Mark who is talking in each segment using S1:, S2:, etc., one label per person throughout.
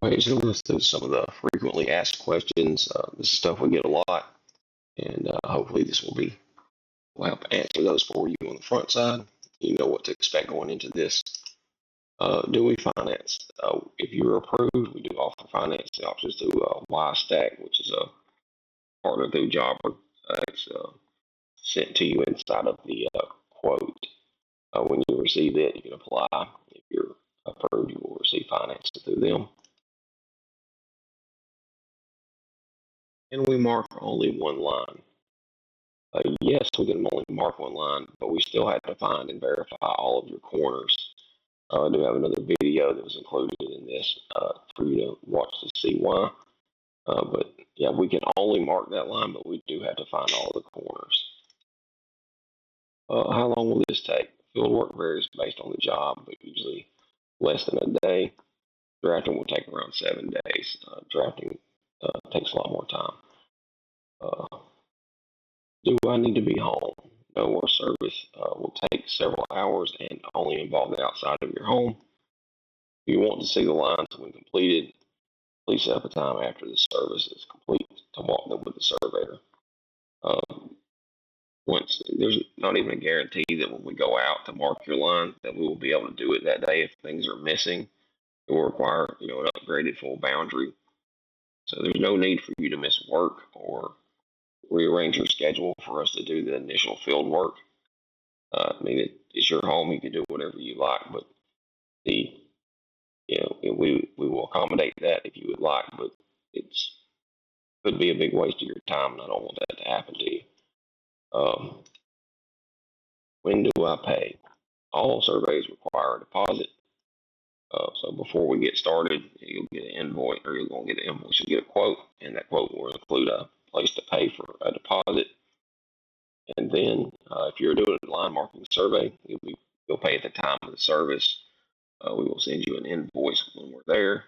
S1: Right, so let's do some of the frequently asked questions. This is stuff we get a lot, and hopefully this will help answer those for you on the front side. You know what to expect going into this. Do we finance? If you're approved, we do offer financing options through YStack, which is a partner through Jobber. It's sent to you inside of the quote. When you receive it, you can apply. If you're approved, you will receive financing through them. And we mark only one line. Yes, we can only mark one line, but we still have to find and verify all of your corners. I do have another video that was included in this for you to watch to see why. But yeah, we can only mark that line, but we do have to find all the corners. How long will this take? Field work varies based on the job, but usually less than a day. Drafting will take around 7 days. Drafting takes a lot more time. Do I need to be home? No, our service will take several hours and only involve the outside of your home. If you want to see the lines when completed, please set up a time after the service is complete to walk them with the surveyor. Once there's not even a guarantee that when we go out to mark your line that we will be able to do it that day. If things are missing, it will require an upgraded full boundary. So there's no need for you to miss work or rearrange your schedule for us to do the initial field work. I mean, it's your home; you can do whatever you like, but the we will accommodate that if you would like, but it's could be a big waste of your time, and I don't want that to happen to you. When do I pay? All surveys require a deposit. So before we get started, you'll get an invoice, or you're going to get an invoice. You'll get a quote, and that quote will include a place to pay for a deposit. And then, if you're doing a line marking survey, you'll pay at the time of the service. We will send you an invoice when we're there,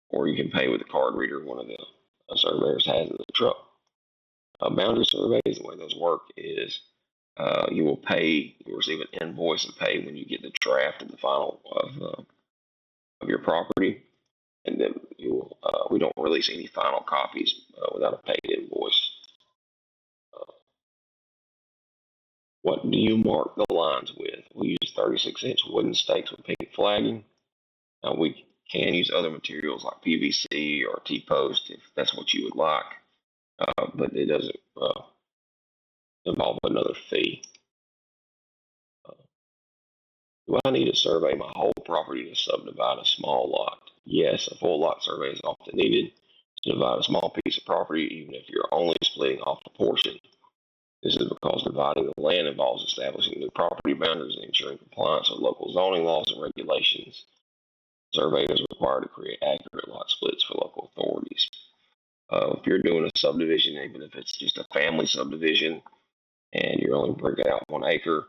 S1: or you can pay with a card reader one of the surveyors has in the truck. Boundary surveys, the way those work is you'll receive an invoice and pay when you get the draft and the final of your property, and then we don't release any final copies without a paid invoice. What do you mark the lines with? We use 36-inch wooden stakes with pink flagging. We can use other materials like PVC or T-post if that's what you would like, but it doesn't involve another fee. Do I need to survey my whole property to subdivide a small lot? Yes, a full lot survey is often needed to divide a small piece of property, even if you're only splitting off a portion. This is because dividing the land involves establishing new property boundaries and ensuring compliance with local zoning laws and regulations. Survey is required to create accurate lot splits for local authorities. If you're doing a subdivision, even if it's just a family subdivision, and you're only breaking out 1 acre,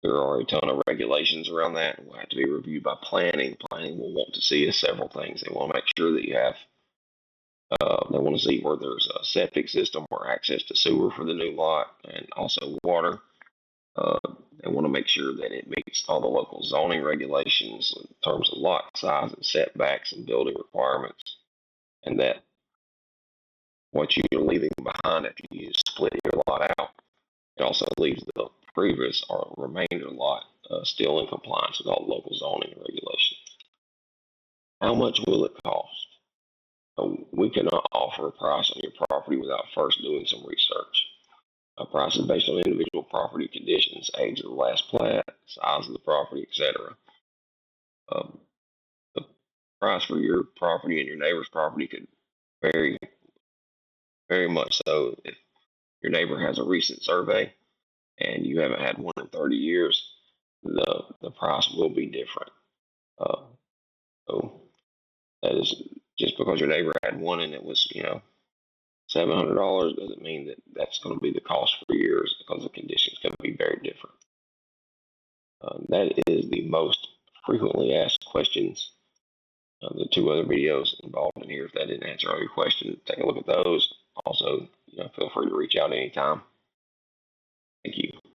S1: there are a ton of regulations around that and will have to be reviewed by planning. Planning will want to see several things. They want to make sure that you have, they want to see where there's a septic system or access to sewer for the new lot and also water. They want to make sure that it meets all the local zoning regulations in terms of lot size and setbacks and building requirements, and that what you're leaving behind after you split your lot out, it also leaves the previous or remainder lot still in compliance with all local zoning regulations. How much will it cost? We cannot offer a price on your property without first doing some research. A price is based on individual property conditions, age of the last plat, size of the property, etc. The price for your property and your neighbor's property could vary very much so. If your neighbor has a recent survey and you haven't had one in 30 years, the price will be different. So that is just because your neighbor had one and it was $700 doesn't mean that that's going to be the cost for yours, because the conditions can be very different. That is the most frequently asked questions. The 2 other videos involved in here, if that didn't answer all your questions, take a look at those. Also, feel free to reach out anytime. Thank you.